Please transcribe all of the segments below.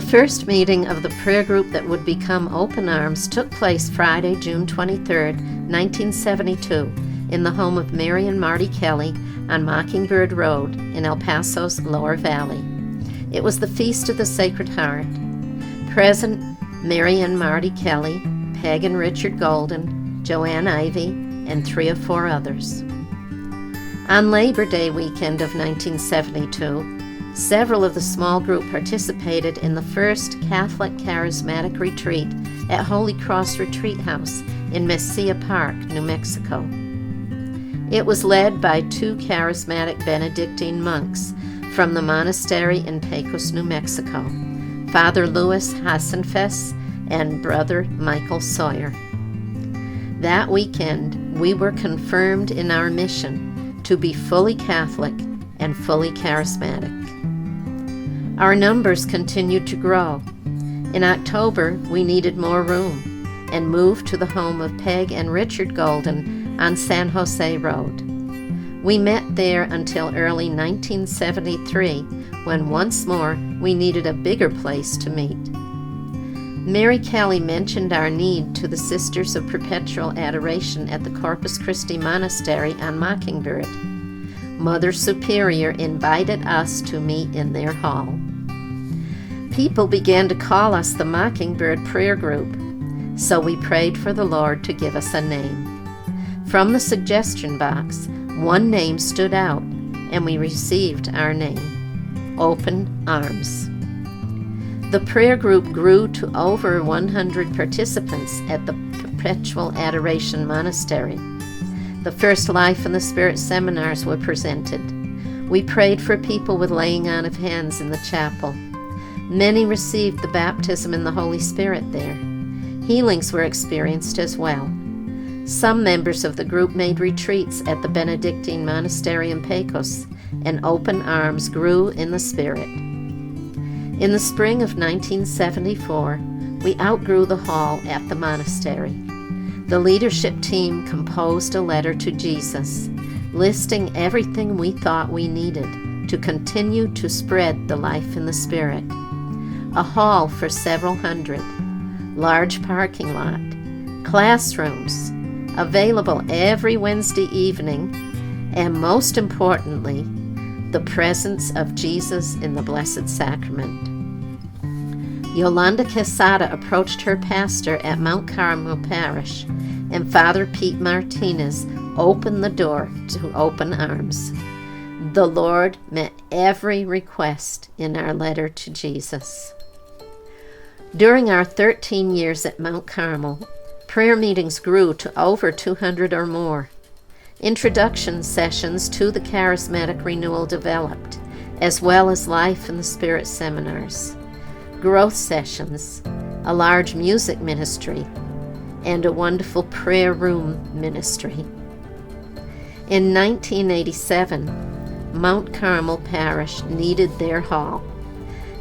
first meeting of the prayer group that would become Open Arms took place Friday, June 23, 1972, in the home of Mary and Marty Kelly on Mockingbird Road in El Paso's Lower Valley. It was the Feast of the Sacred Heart. Present, Mary and Marty Kelly, Peg and Richard Golden, Joanne Ivy, and 3 or 4 others. On Labor Day weekend of 1972, several of the small group participated in the first Catholic Charismatic Retreat at Holy Cross Retreat House in Mesilla Park, New Mexico. It was led by 2 charismatic Benedictine monks from the monastery in Pecos, New Mexico, Father Louis Hassenfess and Brother Michael Sawyer. That weekend, we were confirmed in our mission to be fully Catholic and fully charismatic. Our numbers continued to grow. In October, we needed more room and moved to the home of Peg and Richard Golden on San Jose Road. We met there until early 1973, when once more we needed a bigger place to meet. Mary Kelly mentioned our need to the Sisters of Perpetual Adoration at the Corpus Christi Monastery on Mockingbird. Mother Superior invited us to meet in their hall. People began to call us the Mockingbird Prayer Group, so we prayed for the Lord to give us a name. From the suggestion box, one name stood out, and we received our name, Open Arms. The prayer group grew to over 100 participants at the Perpetual Adoration Monastery. The first Life in the Spirit seminars were presented. We prayed for people with laying on of hands in the chapel. Many received the baptism in the Holy Spirit there. Healings were experienced as well. Some members of the group made retreats at the Benedictine Monastery in Pecos, and Open Arms grew in the Spirit. In the spring of 1974, we outgrew the hall at the monastery. The leadership team composed a letter to Jesus, listing everything we thought we needed to continue to spread the life in the Spirit. A hall for several hundred, large parking lot, classrooms, available every Wednesday evening, and most importantly, the presence of Jesus in the Blessed Sacrament. Yolanda Quesada approached her pastor at Mount Carmel Parish, and Father Pete Martinez opened the door to Open Arms. The Lord met every request in our letter to Jesus. During our 13 years at Mount Carmel, prayer meetings grew to over 200 or more. Introduction sessions to the charismatic renewal developed, as well as Life in the Spirit seminars, growth sessions, a large music ministry, and a wonderful prayer room ministry. In 1987, Mount Carmel Parish needed their hall.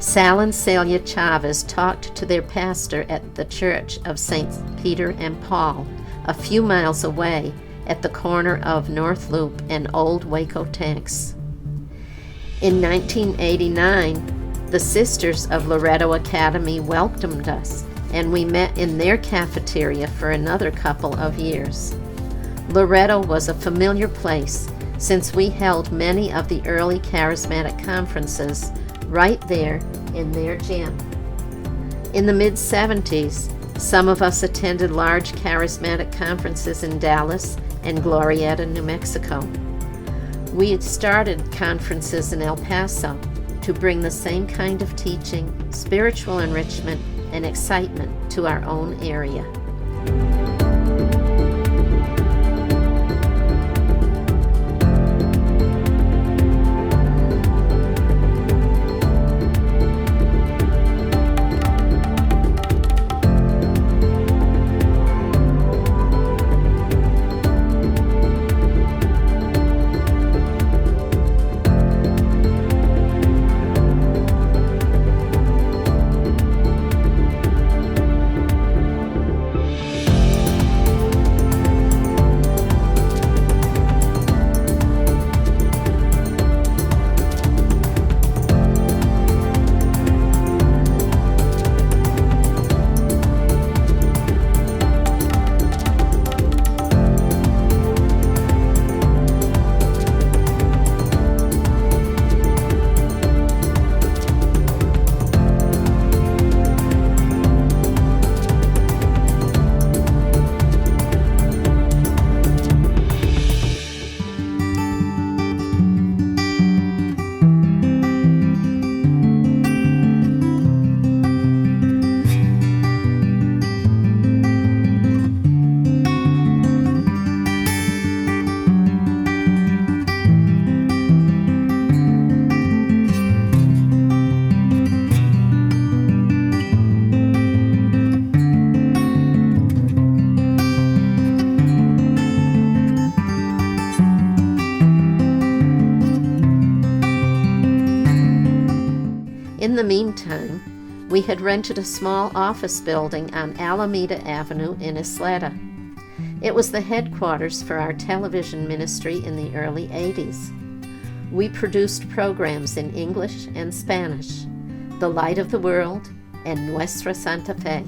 Sal and Celia Chavez talked to their pastor at the Church of St. Peter and Paul, a few miles away at the corner of North Loop and Old Waco Tanks. In 1989, the Sisters of Loretto Academy welcomed us, and we met in their cafeteria for another couple of years. Loretto was a familiar place since we held many of the early charismatic conferences right there in their gym. In the mid-70s, some of us attended large charismatic conferences in Dallas and Glorieta, New Mexico. We had started conferences in El Paso to bring the same kind of teaching, spiritual enrichment, and excitement to our own area. In the meantime, we had rented a small office building on Alameda Avenue in Isleta. It was the headquarters for our television ministry in the early 80s. We produced programs in English and Spanish, The Light of the World and Nuestra Santa Fe.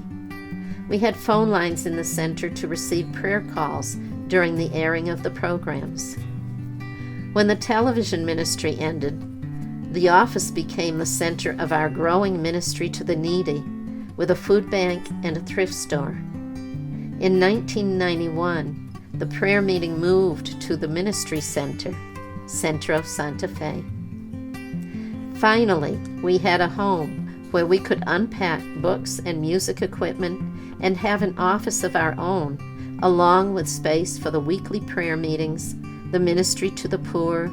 We had phone lines in the center to receive prayer calls during the airing of the programs. When the television ministry ended, the office became the center of our growing ministry to the needy, with a food bank and a thrift store. In 1991, the prayer meeting moved to the ministry center, Centro Santa Fe. Finally, we had a home where we could unpack books and music equipment and have an office of our own, along with space for the weekly prayer meetings, the ministry to the poor,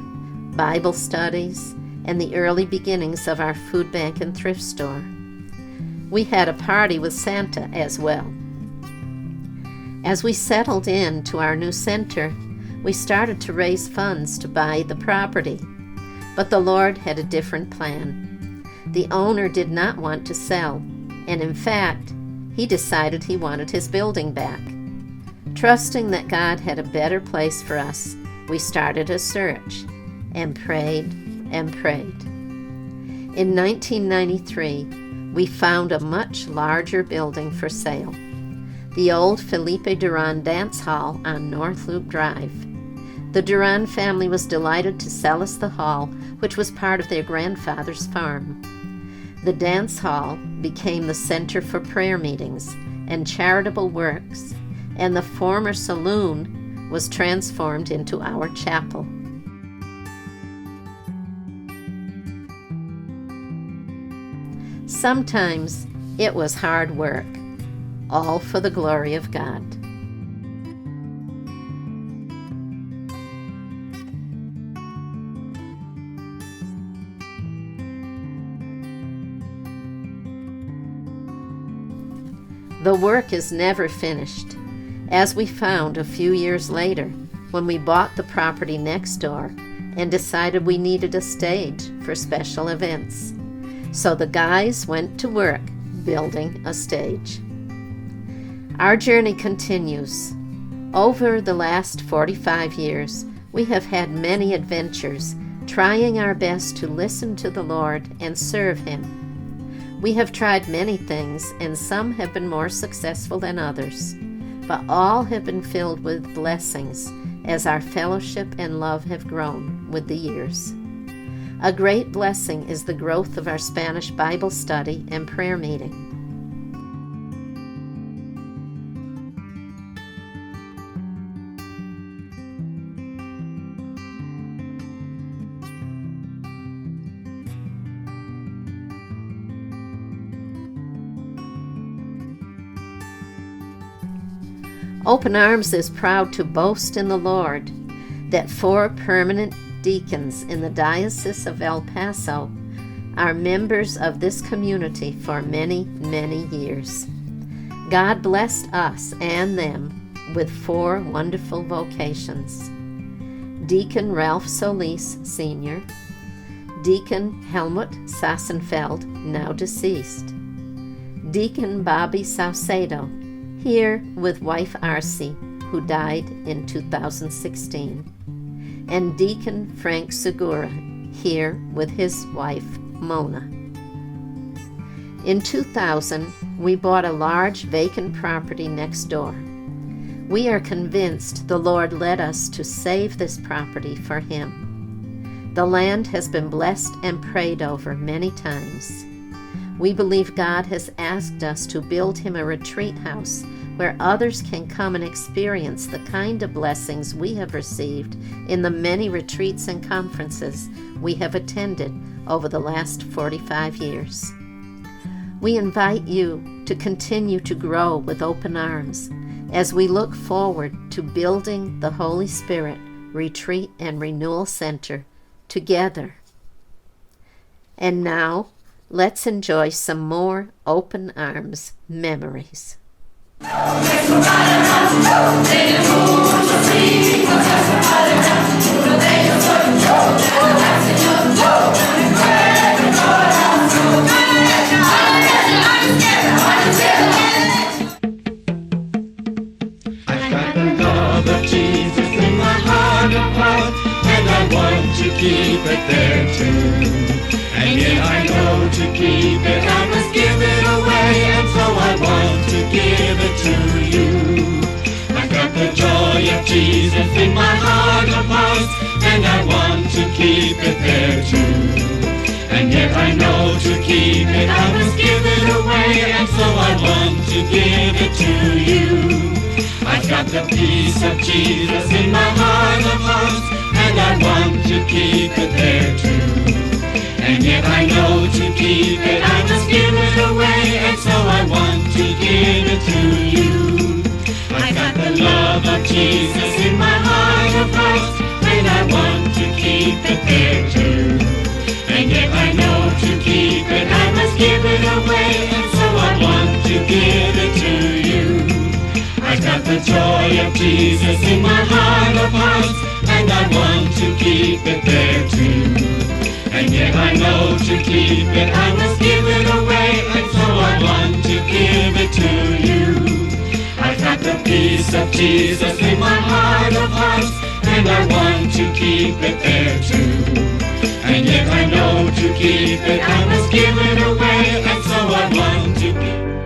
Bible studies, and the early beginnings of our food bank and thrift store. We had a party with Santa as well. As we settled in to our new center, we started to raise funds to buy the property. But the Lord had a different plan. The owner did not want to sell, and in fact, he decided he wanted his building back. Trusting that God had a better place for us, we started a search and prayed and prayed. In 1993, we found a much larger building for sale, the old Felipe Duran Dance Hall on North Loop Drive. The Duran family was delighted to sell us the hall, which was part of their grandfather's farm. The dance hall became the center for prayer meetings and charitable works, and the former saloon was transformed into our chapel. Sometimes it was hard work, all for the glory of God. The work is never finished, as we found a few years later when we bought the property next door and decided we needed a stage for special events. So the guys went to work building a stage. Our journey continues. Over the last 45 years, we have had many adventures, trying our best to listen to the Lord and serve Him. We have tried many things, and some have been more successful than others, but all have been filled with blessings as our fellowship and love have grown with the years. A great blessing is the growth of our Spanish Bible study and prayer meeting. Open Arms is proud to boast in the Lord that 4 permanent deacons in the Diocese of El Paso are members of this community for many, many years. God blessed us and them with 4 wonderful vocations. Deacon Ralph Solis, Sr., Deacon Helmut Sassenfeld, now deceased, Deacon Bobby Saucedo, here with wife Arcy, who died in 2016, and Deacon Frank Segura, here with his wife Mona. In 2000, we bought a large vacant property next door. We are convinced the Lord led us to save this property for Him. The land has been blessed and prayed over many times. We believe God has asked us to build Him a retreat house where others can come and experience the kind of blessings we have received in the many retreats and conferences we have attended over the last 45 years. We invite you to continue to grow with open arms as we look forward to building the Holy Spirit Retreat and Renewal Center together. And now, let's enjoy some more Open Arms memories. it there too. And yet I know to keep it I must give it away, and so I want to give it to you. I've got the joy of Jesus in my heart of hearts, and I want to keep it there too. And yet I know to keep it I must give it away, and so I want to give it to you. I've got the peace of Jesus in my heart of hearts, and I want to keep it there too. And yet I know to keep it I must give it away, and so I want to give it to you. I've got the love of Jesus in my heart of hearts, and I want to keep it there too. And yet I know to keep it I must give it away, and so I want to give it to you. I've got the joy of Jesus in my heart of hearts, and I want to keep it there too. And yet I know to keep it I must give it away, and so I want to give it to you. I've got the peace of Jesus in my heart of hearts, and I want to keep it there too. And yet I know to keep it I must give it away, and so I want to keep it.